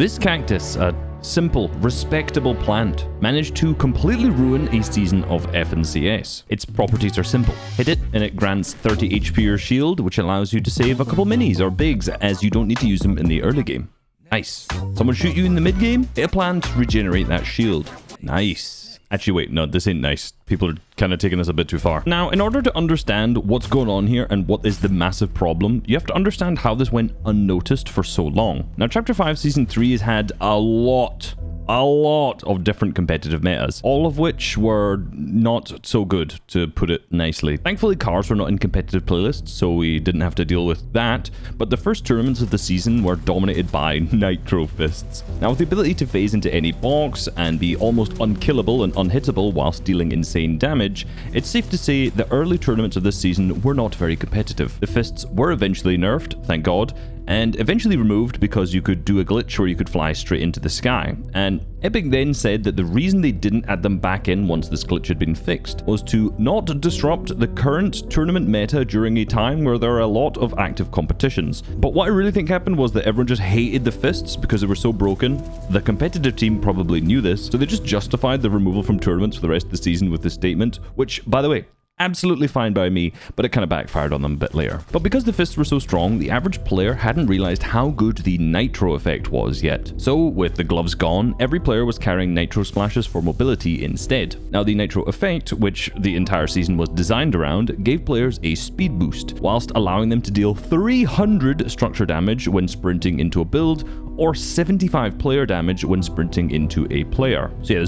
This cactus, a simple, respectable plant, managed to completely ruin a season of FNCS. Its properties are simple. Hit it and it grants 30 HP or shield, which allows you to save a couple minis or bigs as you don't need to use them in the early game. Nice. Someone shoot you in the mid game? Hit a plant, regenerate that shield. Nice. Actually, wait, no, this ain't nice. People are kind of taking this a bit too far. Now, in order to understand what's going on here and what is the massive problem, you have to understand how this went unnoticed for so long. Now, Chapter 5 Season 3 has had a lot of different competitive metas, all of which were not so good, to put it nicely. Thankfully, cars were not in competitive playlists, so we didn't have to deal with that, but the first tournaments of the season were dominated by Nitro fists. Now, with the ability to phase into any box and be almost unkillable and unhittable whilst dealing insane damage, it's safe to say the early tournaments of this season were not very competitive. The fists were eventually nerfed, thank God, and eventually removed because you could do a glitch where you could fly straight into the sky. And Epic then said that the reason they didn't add them back in once this glitch had been fixed was to not disrupt the current tournament meta during a time where there are a lot of active competitions. But what I really think happened was that everyone just hated the fists because they were so broken. The competitive team probably knew this, so they just justified the removal from tournaments for the rest of the season with this statement, which, by the way, absolutely fine by me, but it kind of backfired on them a bit later. But because the fists were so strong, the average player hadn't realized how good the Nitro effect was yet. So with the gloves gone, every player was carrying Nitro splashes for mobility instead. Now the Nitro effect, which the entire season was designed around, gave players a speed boost, whilst allowing them to deal 300 structure damage when sprinting into a build, or 75 player damage when sprinting into a player. So yeah,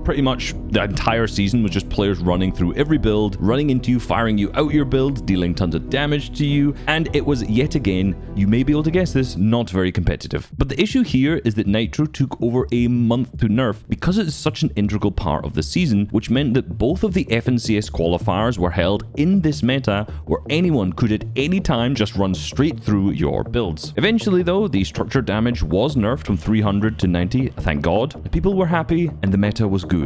pretty much the entire season was just players running through every build, running into you, firing you out your build, dealing tons of damage to you, and it was yet again, you may be able to guess this, not very competitive. But the issue here is that Nitro took over a month to nerf because it is such an integral part of the season, which meant that both of the FNCS qualifiers were held in this meta where anyone could at any time just run straight through your builds. Eventually though, the structure damage was nerfed from 300 to 90, thank God. People were happy and the meta was good.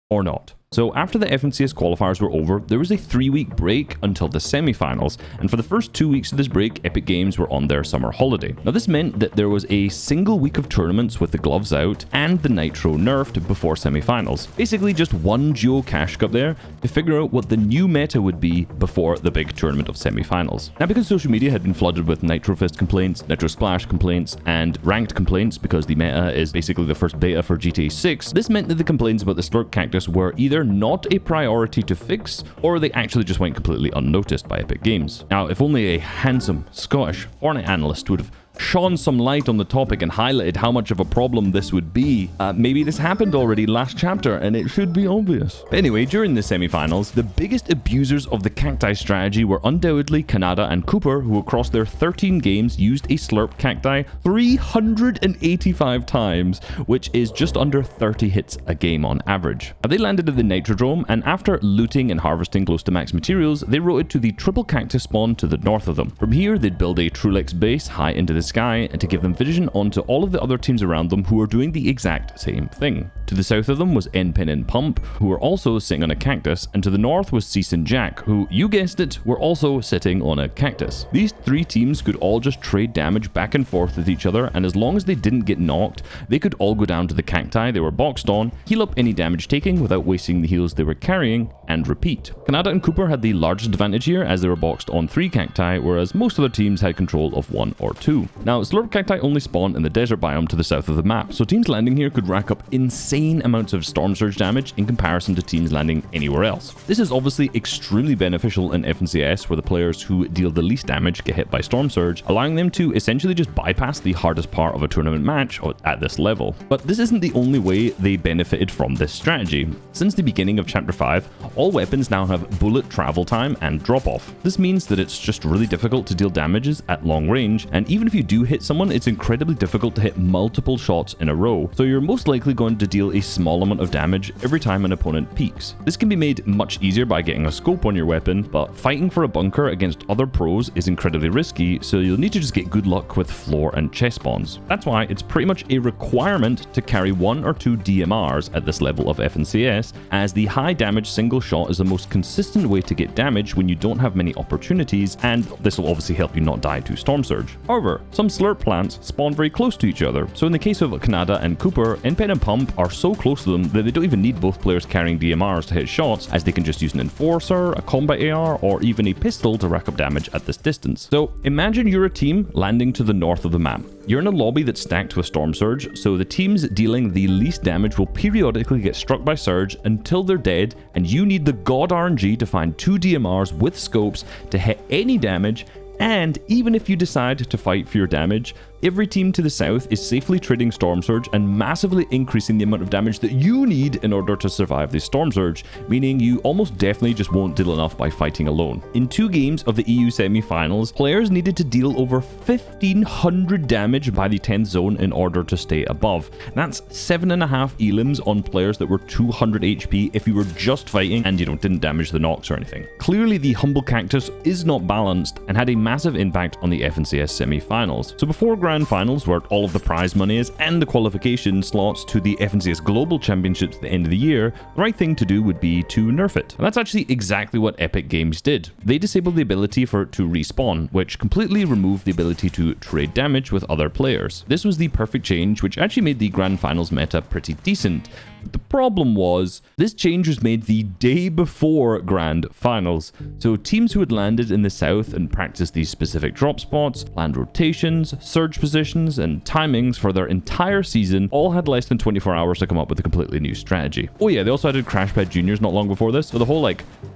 Or not. So after the FNCS qualifiers were over, there was a 3-week break until the semi-finals, and for the first 2 weeks of this break, Epic Games were on their summer holiday. Now this meant that there was a single week of tournaments with the gloves out and the Nitro nerfed before semi-finals. Basically just one duo cash cup there to figure out what the new meta would be before the big tournament of semi-finals. Now because social media had been flooded with Nitro Fist complaints, Nitro Splash complaints, and ranked complaints because the meta is basically the first beta for GTA 6, this meant that the complaints about the slurp cactus were either not a priority to fix, or they actually just went completely unnoticed by Epic Games. Now, if only a handsome Scottish Fortnite analyst would have shone some light on the topic and highlighted how much of a problem this would be. Maybe this happened already last chapter and it should be obvious. But anyway, during the semi-finals, the biggest abusers of the cacti strategy were undoubtedly Canada and Cooper, who across their 13 games used a slurp cacti 385 times, which is just under 30 hits a game on average. They landed at the Nitrodrome, and after looting and harvesting close to max materials, they rotated to the triple cactus spawn to the north of them. From here, they'd build a Trulex base high into the sky and to give them vision onto all of the other teams around them who were doing the exact same thing. To the south of them was N-Pin and Pump, who were also sitting on a cactus, and to the north was Cease and Jack, who, you guessed it, were also sitting on a cactus. These three teams could all just trade damage back and forth with each other, and as long as they didn't get knocked, they could all go down to the cacti they were boxed on, heal up any damage taking without wasting the heals they were carrying, and repeat. Canada and Cooper had the largest advantage here as they were boxed on 3 cacti, whereas most other teams had control of 1 or 2. Now, slurp cacti only spawn in the desert biome to the south of the map, so teams landing here could rack up insane amounts of storm surge damage in comparison to teams landing anywhere else. This is obviously extremely beneficial in FNCS, where the players who deal the least damage get hit by storm surge, allowing them to essentially just bypass the hardest part of a tournament match at this level. But this isn't the only way they benefited from this strategy. Since the beginning of Chapter 5, all weapons now have bullet travel time and drop-off. This means that it's just really difficult to deal damages at long range, and even if you do hit someone, it's incredibly difficult to hit multiple shots in a row, so you're most likely going to deal a small amount of damage every time an opponent peeks. This can be made much easier by getting a scope on your weapon, but fighting for a bunker against other pros is incredibly risky, so you'll need to just get good luck with floor and chest spawns. That's why it's pretty much a requirement to carry 1 or 2 DMRs at this level of FNCS, as the high damage single shot is the most consistent way to get damage when you don't have many opportunities, and this will obviously help you not die to storm surge. However, Some slurp plants spawn very close to each other, so in the case of Canada and Cooper, N-Pen and Pump are so close to them that they don't even need both players carrying DMRs to hit shots, as they can just use an Enforcer, a combat AR, or even a pistol to rack up damage at this distance. So imagine you're a team landing to the north of the map. You're in a lobby that's stacked with Storm Surge, so the teams dealing the least damage will periodically get struck by Surge until they're dead, and you need the god RNG to find 2 DMRs with scopes to hit any damage. And even if you decide to fight for your damage, every team to the south is safely trading Storm Surge and massively increasing the amount of damage that you need in order to survive the Storm Surge, meaning you almost definitely just won't deal enough by fighting alone. In 2 games of the EU semi-finals, players needed to deal over 1500 damage by the 10th zone in order to stay above. That's 7.5 elims on players that were 200 HP if you were just fighting and didn't damage the Nox or anything. Clearly the humble Cactus is not balanced and had a massive impact on the FNCS semi-finals. So before Grand Finals, where all of the prize money is and the qualification slots to the FNCS Global Championships at the end of the year, the right thing to do would be to nerf it. And that's actually exactly what Epic Games did. They disabled the ability for it to respawn, which completely removed the ability to trade damage with other players. This was the perfect change, which actually made the Grand Finals meta pretty decent. But the problem was, this change was made the day before Grand Finals, so teams who had landed in the south and practiced these specific drop spots, planned rotations, surge positions, and timings for their entire season all had less than 24 hours to come up with a completely new strategy. Oh yeah, they also added Crashpad Juniors not long before this, so the whole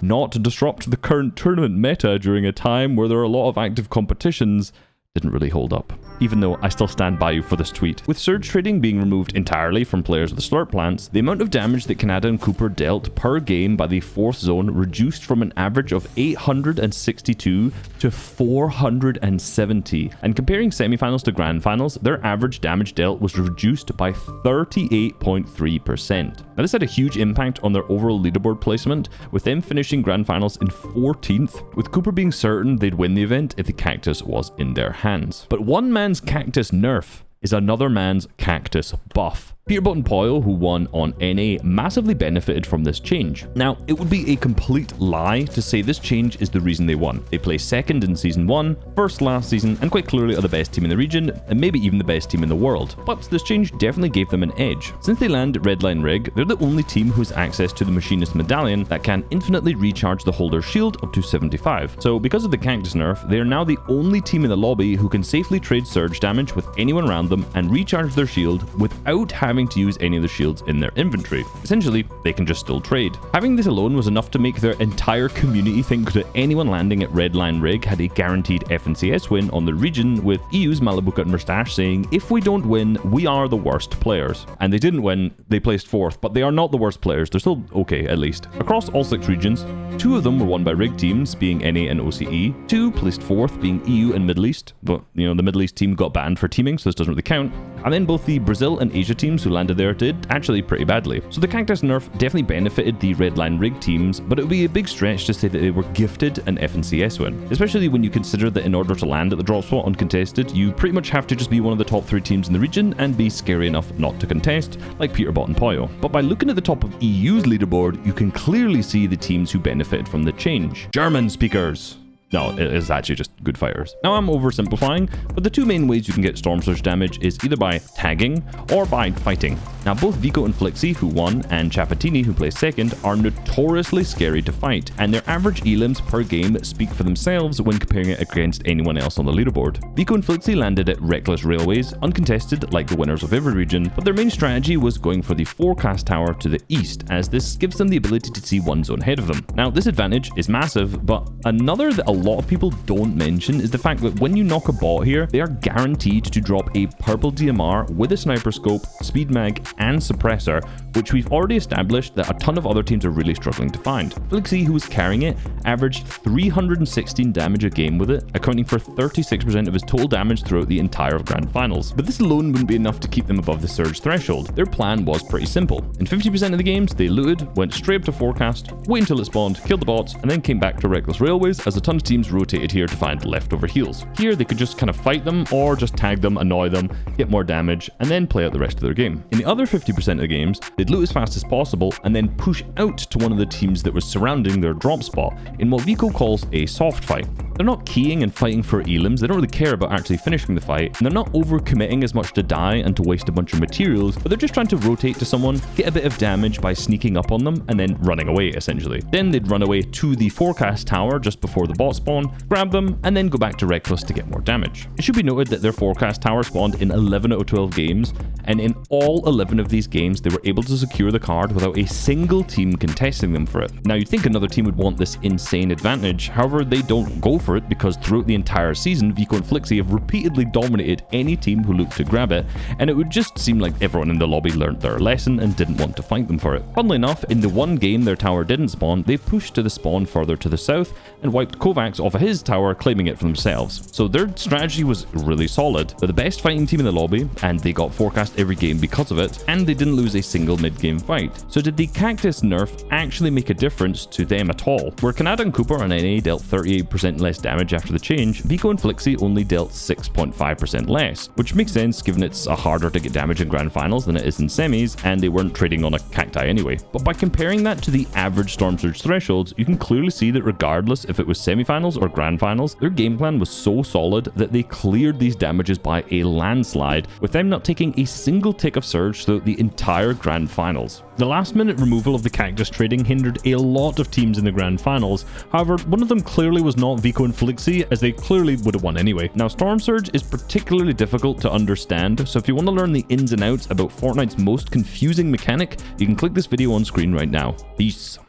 not to disrupt the current tournament meta during a time where there are a lot of active competitions didn't really hold up. Even though I still stand by you for this tweet. With surge trading being removed entirely from players with slurp plants, the amount of damage that Canada and Cooper dealt per game by the 4th zone reduced from an average of 862 to 470. And comparing semifinals to grand finals, their average damage dealt was reduced by 38.3%. Now this had a huge impact on their overall leaderboard placement, with them finishing grand finals in 14th, with Cooper being certain they'd win the event if the Cactus was in their hands. But one man's Cactus nerf is another man's Cactus buff. Peterbot and Poyle, who won on NA, massively benefited from this change. Now, it would be a complete lie to say this change is the reason they won. They placed second in Season 1, first last season, and quite clearly are the best team in the region, and maybe even the best team in the world. But this change definitely gave them an edge. Since they land Redline Rig, they're the only team who has access to the Machinist Medallion that can infinitely recharge the holder's shield up to 75. So because of the Cactus nerf, they are now the only team in the lobby who can safely trade surge damage with anyone around them and recharge their shield without having to use any of the shields in their inventory. Essentially, they can just still trade. Having this alone was enough to make their entire community think that anyone landing at Redline Rig had a guaranteed FNCS win on the region, with EU's Malabuka and Mustache saying, if we don't win, we are the worst players. And they didn't win, they placed 4th, but they are not the worst players, they're still okay at least. Across all 6 regions, 2 of them were won by Rig teams, being NA and OCE, 2 placed 4th, being EU and Middle East, but the Middle East team got banned for teaming, so this doesn't really count. And then both the Brazil and Asia teams who landed there did actually pretty badly. So the Cactus nerf definitely benefited the Redline Rig teams, but it would be a big stretch to say that they were gifted an FNCS win, especially when you consider that in order to land at the drop spot uncontested, you pretty much have to just be one of the top 3 teams in the region and be scary enough not to contest, like Peterbot and Poyo. But by looking at the top of EU's leaderboard, you can clearly see the teams who benefited from the change. German speakers. No, it is actually just good fighters. Now I'm oversimplifying, but the 2 main ways you can get Storm Surge damage is either by tagging or by fighting. Now both Vico and Flixie, who won, and Chapatini, who placed second, are notoriously scary to fight, and their average elims per game speak for themselves when comparing it against anyone else on the leaderboard. Vico and Flixie landed at Reckless Railways, uncontested like the winners of every region, but their main strategy was going for the forecast tower to the east, as this gives them the ability to see one zone ahead of them. Now this advantage is massive, but another that a lot of people don't mention is the fact that when you knock a bot here, they are guaranteed to drop a purple DMR with a sniper scope, speed mag, and suppressor, which we've already established that a ton of other teams are really struggling to find. Flixie, who was carrying it, averaged 316 damage a game with it, accounting for 36% of his total damage throughout the entire Grand Finals. But this alone wouldn't be enough to keep them above the surge threshold. Their plan was pretty simple. In 50% of the games, they looted, went straight up to forecast, wait until it spawned, killed the bots, and then came back to Reckless Railways as a ton of teams rotated here to find leftover heals. Here, they could just kind of fight them or just tag them, annoy them, get more damage, and then play out the rest of their game. In the other 50% of the games, they'd loot as fast as possible and then push out to one of the teams that was surrounding their drop spot in what Vico calls a soft fight. They're not keying and fighting for elims, they don't really care about actually finishing the fight, and they're not overcommitting as much to die and to waste a bunch of materials, but they're just trying to rotate to someone, get a bit of damage by sneaking up on them, and then running away, essentially. Then they'd run away to the forecast tower just before the bot spawn, grab them, and then go back to Reckless to get more damage. It should be noted that their forecast tower spawned in 11 out of 12 games, and in all 11 of these games, they were able to secure the card without a single team contesting them for it. Now, you'd think another team would want this insane advantage, however, they don't go for it because throughout the entire season, Vico and Flixie have repeatedly dominated any team who looked to grab it, and it would just seem like everyone in the lobby learned their lesson and didn't want to fight them for it. Funnily enough, in the one game their tower didn't spawn, they pushed to the spawn further to the south and wiped Kovacs off of his tower, claiming it for themselves. So their strategy was really solid. They're the best fighting team in the lobby, and they got forecast every game because of it, and they didn't lose a single mid-game fight. So did the Cactus nerf actually make a difference to them at all? Where Canada and Cooper on NA dealt 38% less damage after the change, Vico and Flixie only dealt 6.5% less, which makes sense given it's harder to get damage in grand finals than it is in semis, and they weren't trading on a cacti anyway. But by comparing that to the average Storm Surge thresholds, you can clearly see that regardless if it was semifinals or grand finals, their game plan was so solid that they cleared these damages by a landslide, with them not taking a single tick of surge throughout the entire grand finals. The last minute removal of the Cactus trading hindered a lot of teams in the grand finals, however, one of them clearly was not Vico and Flixie, as they clearly would have won anyway. Now, Storm Surge is particularly difficult to understand, so if you want to learn the ins and outs about Fortnite's most confusing mechanic, you can click this video on screen right now. Peace.